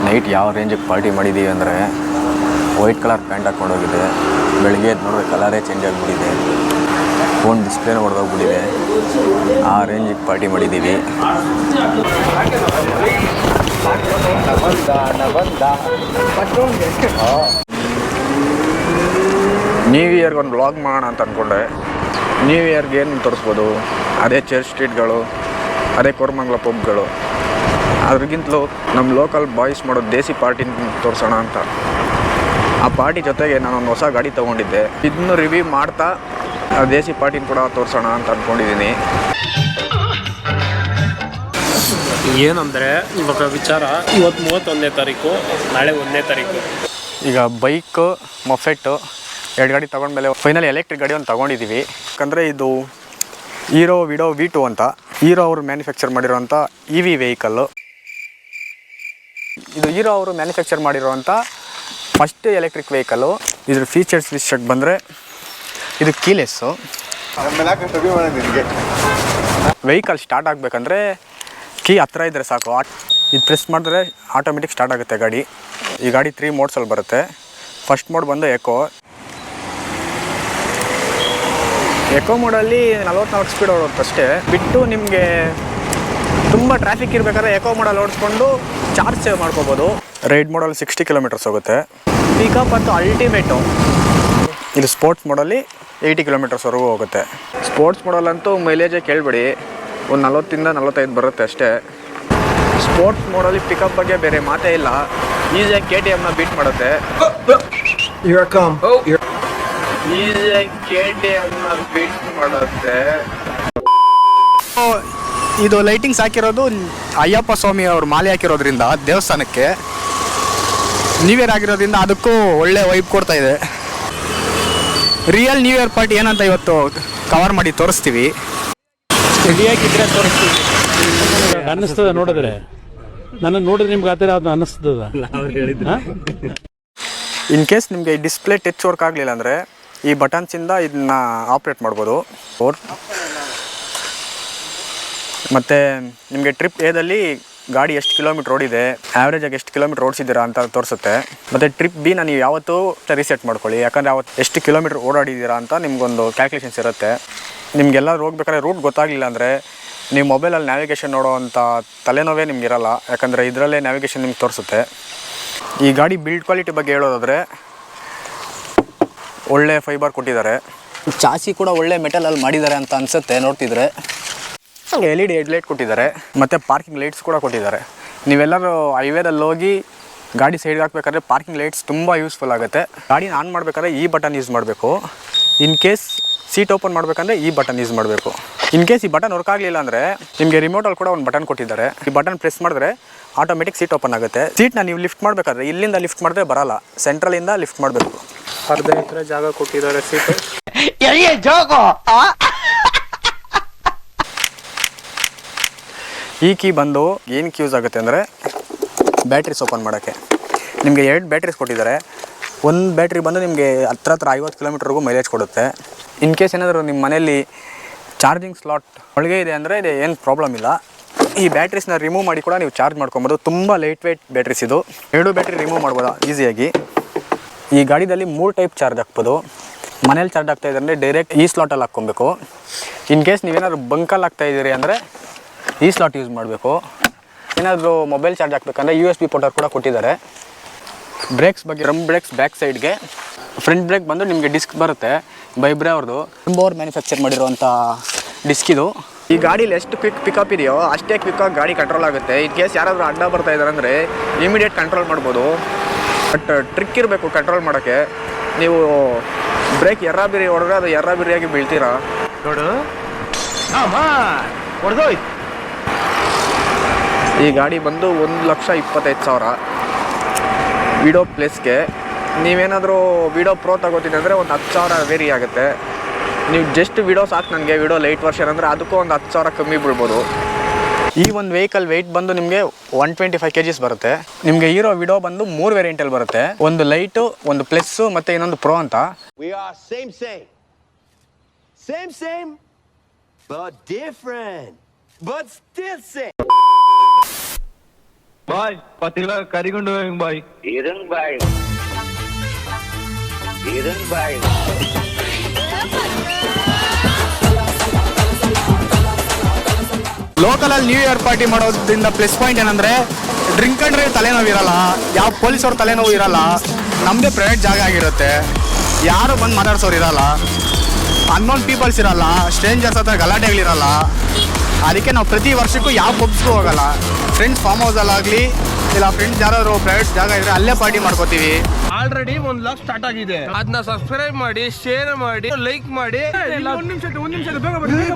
Night ಯಾವ ರೇಂಜಿಗೆ party ಮಾಡಿದ್ದೀವಿ ಅಂದರೆ ವೈಟ್ ಕಲರ್ ಪ್ಯಾಂಟ್ ಹಾಕ್ಕೊಂಡೋಗಿದೆ. ಬೆಳಗ್ಗೆ ಎದ್ದು ನೋಡಿದ್ರೆ ಕಲರೇ ಚೇಂಜ್ ಆಗಿಬಿಟ್ಟಿದೆ. ಫೋನ್ ಡಿಸ್ಪ್ಲೇನ ಹೊಡೆದೋಗ್ಬಿಟ್ಟಿದೆ. ಆ ರೇಂಜಿಗೆ ಪಾರ್ಟಿ ಮಾಡಿದ್ದೀವಿ. ನ್ಯೂ ಇಯರ್ಗೆ ಒಂದು ವ್ಲಾಗ್ ಮಾಡೋಣ ಅಂತ ಅಂದ್ಕೊಂಡೆ. ನ್ಯೂ ಇಯರ್ಗೆ ಏನು ತೋರಿಸ್ಬೋದು, ಅದೇ ಚರ್ಚ್ ಸ್ಟ್ರೀಟ್ಗಳು, ಅದೇ ಕೋರಮಂಗಲ ಪಬ್ಗಳು. ಅದ್ರಿಗಿಂತಲೂ ನಮ್ಮ ಲೋಕಲ್ ಬಾಯ್ಸ್ ಮಾಡೋ ದೇಸಿ ಪಾರ್ಟಿನ ತೋರಿಸೋಣ ಅಂತ. ಆ ಪಾರ್ಟಿ ಜೊತೆಗೆ ನಾನೊಂದು ಹೊಸ ಗಾಡಿ ತೊಗೊಂಡಿದ್ದೆ. ಇದನ್ನು ರಿವ್ಯೂ ಮಾಡ್ತಾ ಆ ದೇಸಿ ಪಾರ್ಟಿನ ಕೂಡ ತೋರಿಸೋಣ ಅಂತ ಅಂದ್ಕೊಂಡಿದ್ದೀನಿ. ಏನಂದರೆ ಇವಾಗ ವಿಚಾರ, ಇವತ್ತು 31ನೇ ತಾರೀಕು, ನಾಳೆ 1ನೇ ತಾರೀಕು. ಈಗ ಬೈಕು, ಮೊಫೆಟ್ಟು 2 ಗಾಡಿ ತೊಗೊಂಡ್ಮೇಲೆ ಫೈನಲಿ ಎಲೆಕ್ಟ್ರಿಕ್ ಗಾಡಿ ಒಂದು ತೊಗೊಂಡಿದ್ದೀವಿ. ಯಾಕಂದರೆ ಇದು ಹೀರೋ ವಿಡೋ V2 ಅಂತ, ಹೀರೋ ಅವರು ಮ್ಯಾನುಫ್ಯಾಕ್ಚರ್ ಮಾಡಿರೋವಂಥ EV ವೆಹಿಕಲ್ಲು. ಇದು ಹೀರೋ ಅವರು ಮ್ಯಾನುಫ್ಯಾಕ್ಚರ್ ಮಾಡಿರೋವಂಥ ಫಸ್ಟ್ ಎಲೆಕ್ಟ್ರಿಕ್ ವೆಹಿಕಲ್ಲು. ಇದ್ರ ಫೀಚರ್ಸ್ ವಿಷಯಕ್ಕೆ ಬಂದರೆ ಇದು ಕೀಲೆಸ್ಸು. ವೆಹಿಕಲ್ ಸ್ಟಾರ್ಟ್ ಆಗಬೇಕಂದ್ರೆ ಕೀ ಹತ್ರ ಇದ್ದರೆ ಸಾಕು. ಇದು ಪ್ರೆಸ್ ಮಾಡಿದ್ರೆ ಆಟೋಮೆಟಿಕ್ ಸ್ಟಾರ್ಟ್ ಆಗುತ್ತೆ ಗಾಡಿ. ಈ ಗಾಡಿ 3 ಮೋಡ್ಸಲ್ಲಿ ಬರುತ್ತೆ. ಫಸ್ಟ್ ಮೋಡ್ ಬಂದು ಎಕೋ ಮೋಡಲ್ಲಿ 44 ಸ್ಪೀಡ್ ಓಡುತ್ತಷ್ಟೇ. ಬಿಟ್ಟು ನಿಮಗೆ ತುಂಬ ಟ್ರಾಫಿಕ್ ಇರಬೇಕಾದ್ರೆ ಎಕೋ ಮೋಡಲ್ಲಿ ಓಡಿಸ್ಕೊಂಡು ಚಾರ್ಜ್ ಸೇವ್ ಮಾಡ್ಕೋಬೋದು. ರೈಡ್ ಮೋಡಲ್ಲಿ 60 ಕಿಲೋಮೀಟರ್ಸ್ ಹೋಗುತ್ತೆ. ಪಿಕಪ್ ಮತ್ತು ಅಲ್ಟಿಮೇಟು. ಇದು ಸ್ಪೋರ್ಟ್ಸ್ ಮೋಡಲ್ಲಿ 80 ಕಿಲೋಮೀಟರ್ಸ್ವರೆಗೂ ಹೋಗುತ್ತೆ. ಸ್ಪೋರ್ಟ್ಸ್ ಮೋಡಲ್ಲಂತೂ ಮೈಲೇಜೇ ಕೇಳಬೇಡಿ, ಒಂದು 40ಇಂದ 45 ಬರುತ್ತೆ ಅಷ್ಟೇ. ಸ್ಪೋರ್ಟ್ಸ್ ಮೋಡಲ್ಲಿ ಪಿಕಪ್ ಬಗ್ಗೆ ಬೇರೆ ಮಾತೇ ಇಲ್ಲ. ಈಸಿಯಾಗಿ KTMನ ಬೀಟ್ ಮಾಡುತ್ತೆ. ಈಸಿಯಾಗಿ KTMನ ಬೀಟ್ ಮಾಡುತ್ತೆ. ಇದು ಲೈಟಿಂಗ್ಸ್ ಹಾಕಿರೋದು ಅಯ್ಯಪ್ಪ ಸ್ವಾಮಿ ಅವ್ರ ಮಾಲೆ ಹಾಕಿರೋದ್ರಿಂದ ದೇವಸ್ಥಾನಕ್ಕೆ ನ್ಯೂ ಇಯರ್ ಆಗಿರೋದ್ರಿಂದ ಅದಕ್ಕೂ ಒಳ್ಳೆ ವೈಬ್ ಕೊಡ್ತಾ ಇದೆ. ರಿಯಲ್ ನ್ಯೂ ಇಯರ್ ಪಾರ್ಟಿ ಏನಂತ ಇವತ್ತು ಕವರ್ ಮಾಡಿ ತೋರಿಸ್ತೀವಿ. ರೆಡಿಯಾಗಿದ್ದರೆ ತೋರಿಸ್ತೀವಿ. ಅನ್ನಿಸ್ತದೆ ನೋಡಿದ್ರೆ, ನನ್ನ ನೋಡಿದ್ರೆ ನಿಮ್ಗೆ ಆ ಥರ ಅದು ಅನ್ನಿಸ್ತದ. ಇನ್ ಕೇಸ್ ನಿಮಗೆ ಡಿಸ್ಪ್ಲೇ ಟಚ್ ವರ್ಕ್ ಆಗಲಿಲ್ಲ ಅಂದರೆ ಈ ಬಟನ್ಸಿಂದ ಇದನ್ನ ಆಪ್ರೇಟ್ ಮಾಡ್ಬೋದು. ಮತ್ತು ನಿಮಗೆ ಟ್ರಿಪ್ ಎದಲ್ಲಿ ಗಾಡಿ ಎಷ್ಟು ಕಿಲೋಮೀಟ್ರ್ ಓಡಿದೆ, ಆ್ಯಾವ್ರೇಜಾಗಿ ಎಷ್ಟು ಕಿಲೋಮೀಟ್ರ್ ಓಡಿಸಿದ್ದೀರಾ ಅಂತ ತೋರಿಸುತ್ತೆ. ಮತ್ತು ಟ್ರಿಪ್ ಬಿನ ನೀವು ಯಾವತ್ತೂ ರೀಸೆಟ್ ಮಾಡ್ಕೊಳ್ಳಿ, ಯಾಕಂದರೆ ಅವತ್ತು ಎಷ್ಟು ಕಿಲೋಮೀಟ್ರ್ ಓಡಾಡಿದ್ದೀರಾ ಅಂತ ನಿಮ್ಗೊಂದು ಕ್ಯಾಲ್ಕುಲೇಷನ್ಸ್ ಇರುತ್ತೆ. ನಿಮಗೆಲ್ಲರೂ ಹೋಗ್ಬೇಕಾದ್ರೆ ರೂಟ್ ಗೊತ್ತಾಗಲಿಲ್ಲ ಅಂದರೆ ನೀವು ಮೊಬೈಲಲ್ಲಿ ನ್ಯಾವಿಗೇಷನ್ ನೋಡೋವಂಥ ತಲೆನೋವೇ ನಿಮಗಿರಲ್ಲ, ಯಾಕಂದರೆ ಇದರಲ್ಲೇ ನ್ಯಾವಿಗೇಷನ್ ನಿಮ್ಗೆ ತೋರಿಸುತ್ತೆ. ಈ ಗಾಡಿ ಬಿಲ್ಡ್ ಕ್ವಾಲಿಟಿ ಬಗ್ಗೆ ಹೇಳೋದಾದರೆ ಒಳ್ಳೆ ಫೈಬರ್ ಕೊಟ್ಟಿದ್ದಾರೆ. ಚಾಸಿ ಕೂಡ ಒಳ್ಳೆ ಮೆಟಲಲ್ಲಿ ಮಾಡಿದ್ದಾರೆ ಅಂತ ಅನಿಸುತ್ತೆ ನೋಡ್ತಿದ್ರೆ. LED ಹೆಡ್ಲೈಟ್ ಕೊಟ್ಟಿದ್ದಾರೆ ಮತ್ತು ಪಾರ್ಕಿಂಗ್ ಲೈಟ್ಸ್ ಕೂಡ ಕೊಟ್ಟಿದ್ದಾರೆ. ನೀವೆಲ್ಲರೂ ಹೈವೇದಲ್ಲಿ ಹೋಗಿ ಗಾಡಿ ಸೈಡ್ಗೆ ಹಾಕ್ಬೇಕಾದ್ರೆ ಪಾರ್ಕಿಂಗ್ ಲೈಟ್ಸ್ ತುಂಬ ಯೂಸ್ಫುಲ್ ಆಗುತ್ತೆ. ಗಾಡಿನ ಆನ್ ಮಾಡಬೇಕಾದ್ರೆ ಈ ಬಟನ್ ಯೂಸ್ ಮಾಡಬೇಕು. ಇನ್ ಕೇಸ್ ಸೀಟ್ ಓಪನ್ ಮಾಡಬೇಕಂದ್ರೆ ಈ ಬಟನ್ ಯೂಸ್ ಮಾಡಬೇಕು. ಇನ್ ಕೇಸ್ ಈ ಬಟನ್ ವರ್ಕ್ ಆಗಲಿಲ್ಲ ಅಂದರೆ ನಿಮಗೆ ರಿಮೋಟಲ್ಲಿ ಕೂಡ ಒಂದು ಬಟನ್ ಕೊಟ್ಟಿದ್ದಾರೆ. ಈ ಬಟನ್ ಪ್ರೆಸ್ ಮಾಡಿದ್ರೆ ಆಟೋಮೆಟಿಕ್ ಸೀಟ್ ಓಪನ್ ಆಗುತ್ತೆ. ಸೀಟ್ನ ನೀವು ಲಿಫ್ಟ್ ಮಾಡಬೇಕಾದ್ರೆ ಇಲ್ಲಿಂದ ಲಿಫ್ಟ್ ಮಾಡಿದ್ರೆ ಬರಲ್ಲ, ಸೆಂಟ್ರಲಿಂದ ಲಿಫ್ಟ್ ಮಾಡಬೇಕು. ಅರ್ಧ ಎಕರೆ ಜಾಗ ಕೊಟ್ಟಿದ್ದಾರೆ ಸೀಟು. ಈ ಕೀ ಬಂದು ಏನಕ್ಕೆ ಯೂಸ್ ಆಗುತ್ತೆ ಅಂದರೆ ಬ್ಯಾಟ್ರೀಸ್ ಓಪನ್ ಮಾಡೋಕ್ಕೆ. ನಿಮಗೆ 2 ಬ್ಯಾಟ್ರೀಸ್ ಕೊಟ್ಟಿದ್ದಾರೆ. ಒಂದು ಬ್ಯಾಟ್ರಿ ಬಂದು ನಿಮಗೆ ಹತ್ರ 50 ಕಿಲೋಮೀಟ್ರ್ವರೆಗೂ ಮೈಲೇಜ್ ಕೊಡುತ್ತೆ. ಇನ್ ಕೇಸ್ ಏನಾದರೂ ನಿಮ್ಮ ಮನೆಯಲ್ಲಿ ಚಾರ್ಜಿಂಗ್ ಸ್ಲಾಟ್ ಒಳಗೆ ಇದೆ ಅಂದರೆ ಇದು ಏನು ಪ್ರಾಬ್ಲಮ್ ಇಲ್ಲ. ಈ ಬ್ಯಾಟ್ರೀಸ್ನ ರಿಮೂವ್ ಮಾಡಿ ಕೂಡ ನೀವು ಚಾರ್ಜ್ ಮಾಡ್ಕೊಬೋದು. ತುಂಬ ಲೈಟ್ ವೆಯ್ಟ್ ಬ್ಯಾಟ್ರೀಸ್ ಇದು. 2 ಬ್ಯಾಟ್ರಿ ರಿಮೂವ್ ಮಾಡ್ಬೋದು ಈಸಿಯಾಗಿ. ಈ ಗಾಡಿದಲ್ಲಿ 3 ಟೈಪ್ ಚಾರ್ಜ್ ಹಾಕ್ಬೋದು. ಮನೇಲಿ ಚಾರ್ಜ್ ಆಗ್ತಾಯಿದೆ ಅಂದರೆ ಡೈರೆಕ್ಟ್ ಈ ಸ್ಲಾಟಲ್ಲಿ ಹಾಕ್ಕೊಬೇಕು. ಇನ್ ಕೇಸ್ ನೀವೇನಾದ್ರು ಬಂಕಲ್ಲಿ ಹಾಕ್ತಾಯಿದ್ದೀರಿ ಅಂದರೆ ಈ ಸ್ಲಾಟ್ ಯೂಸ್ ಮಾಡಬೇಕು. ಏನಾದರೂ ಮೊಬೈಲ್ ಚಾರ್ಜ್ ಹಾಕಬೇಕಂದ್ರೆ USB ಪೋರ್ಟರ್ ಕೂಡ ಕೊಟ್ಟಿದ್ದಾರೆ. ಬ್ರೇಕ್ಸ್ ಬಗ್ಗೆ, ಡ್ರಮ್ ಬ್ರೇಕ್ಸ್ ಬ್ಯಾಕ್ ಸೈಡ್ಗೆ. ಫ್ರಂಟ್ ಬ್ರೇಕ್ ಬಂದು ನಿಮಗೆ ಡಿಸ್ಕ್ ಬರುತ್ತೆ ಬೈಬ್ರೆ ಅವ್ರದ್ದು, ಅವ್ರು ಮ್ಯಾನುಫ್ಯಾಕ್ಚರ್ ಮಾಡಿರುವಂಥ ಡಿಸ್ಕ್ ಇದು. ಈ ಗಾಡೀಲಿ ಎಷ್ಟು ಕ್ವಿಕ್ ಪಿಕಪ್ ಇದೆಯೋ ಅಷ್ಟೇ ಕ್ವಿಕ್ಕಾಗಿ ಗಾಡಿ ಕಂಟ್ರೋಲ್ ಆಗುತ್ತೆ. ಇನ್ ಕೇಸ್ ಯಾರಾದರೂ ಅಡ್ಡ ಬರ್ತಾ ಇದ್ದಾರೆ ಅಂದರೆ ಇಮಿಡಿಯೇಟ್ ಕಂಟ್ರೋಲ್ ಮಾಡ್ಬೋದು. ಬಟ್ ಟ್ರಿಕ್ ಇರಬೇಕು ಕಂಟ್ರೋಲ್ ಮಾಡೋಕ್ಕೆ. ನೀವು ಬ್ರೇಕ್ ಎರ್ರಾಬಿರಿ ಹೊಡೆದ್ರೆ ಅದು ಎರ್ರಾಬಿರಿಯಾಗಿ ಬೀಳ್ತೀರಾ ನೋಡು. ಹೊಡೆದೋಯ್ತು. ಈ ಗಾಡಿ ಬಂದು 1,25,000 ವಿಡೋ ಪ್ಲೇಸ್ಗೆ. ನೀವೇನಾದರೂ ವಿಡೋ ಪ್ರೋ ತಗೋತೀನಿ ಅಂದರೆ ಒಂದು 10,000 ವೇರಿ ಆಗುತ್ತೆ. ನೀವು ಜಸ್ಟ್ ವಿಡೋ ಸಾಕು ನನಗೆ, ವಿಡೋ ಲೈಟ್ ವರ್ಷನ್ ಅಂದರೆ ಅದಕ್ಕೂ ಒಂದು 10,000 ಕಮ್ಮಿ ಬೀಳ್ಬೋದು. ಈ ಒಂದು ವೆಹಿಕಲ್ ವೆಯ್ಟ್ ಬಂದು ನಿಮಗೆ 125 kgs ಬರುತ್ತೆ. ನಿಮಗೆ ಹೀರೋ ವಿಡೋ ಬಂದು 3 ವೇರಿಯಂಟಲ್ಲಿ ಬರುತ್ತೆ. ಒಂದು ಲೈಟು, ಒಂದು ಪ್ಲಸ್ಸು ಮತ್ತು ಇನ್ನೊಂದು ಪ್ರೋ ಅಂತ. Same, but different, but still same. బాయ్ 10 కిలో కరిగుండు బాయ్ Irang baik. Irang baik. ಲೋಕಲಲ್ಲಿ ನ್ಯೂ ಇಯರ್ ಪಾರ್ಟಿ ಮಾಡೋದ್ರಿಂದ ಪ್ಲಸ್ ಪಾಯಿಂಟ್ ಏನಂದರೆ ಡ್ರಿಂಕ್ ಅಂಡ್ರೆ ತಲೆನೋವು ಇರಲ್ಲ, ಯಾವ ಪೊಲೀಸವ್ರ ತಲೆನೋವು ಇರಲ್ಲ, ನಮ್ಮದೇ ಪ್ರೈವೇಟ್ ಜಾಗ ಆಗಿರುತ್ತೆ, ಯಾರು ಬಂದು ಮಾತಾಡ್ಸೋರು ಇರಲ್ಲ, ಅನ್ನೋನ್ ಪೀಪಲ್ಸ್ ಇರಲ್ಲ, ಸ್ಟ್ರೇಂಜರ್ಸ್ ಹತ್ರ ಗಲಾಟೆಗಳಿರಲ್ಲ. ಅದಕ್ಕೆ ನಾವು ಪ್ರತಿ ವರ್ಷಕ್ಕೂ ಯಾವ ಪಬ್ಸ್ಗೂ ಹೋಗಲ್ಲ. ಫ್ರೆಂಡ್ಸ್ ಫಾರ್ಮ್ ಹೌಸಲ್ಲಾಗಲಿ ಇಲ್ಲ ಫ್ರೆಂಡ್ಸ್ ಯಾರಾದ್ರು ಪ್ರೈವೇಟ್ ಜಾಗ ಇದ್ರೆ ಅಲ್ಲೇ ಪಾರ್ಟಿ ಮಾಡ್ಕೋತೀವಿ. ಆಲ್ರೆಡಿ 1 ಲಕ್ಷ ಸ್ಟಾರ್ಟ್ ಆಗಿದೆ. ಅದನ್ನ ಸಬ್ಸ್ಕ್ರೈಬ್ ಮಾಡಿ, ಶೇರ್ ಮಾಡಿ, ಲೈಕ್ ಮಾಡಿ. ಒಂದ್ ನಿಮಿಷ ಬೇಗ ಬನ್ನಿ.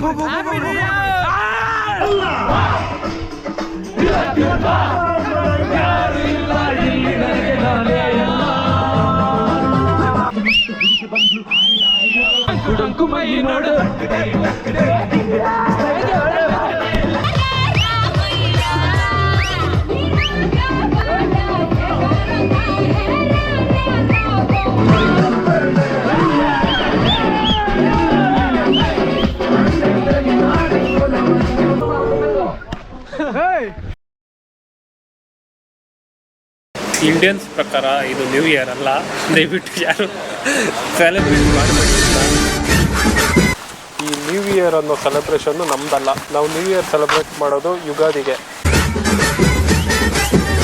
ಇಂಡಿಯನ್ಸ್ ಪ್ರಕಾರ ಇದು ನ್ಯೂ ಇಯರ್ ಅಲ್ಲ, ದಯವಿಟ್ಟು ಯಾರು ಸೆಲೆಬ್ರೇಟ್ ಮಾಡಬೇಡಿ. ಈ ನ್ಯೂ ಇಯರ್ ಅನ್ನೋ ಸೆಲೆಬ್ರೇಷನ್ನು ನಮ್ದಲ್ಲ. ನಾವು ನ್ಯೂ ಇಯರ್ ಸೆಲೆಬ್ರೇಟ್ ಮಾಡೋದು ಯುಗಾದಿಗೆ.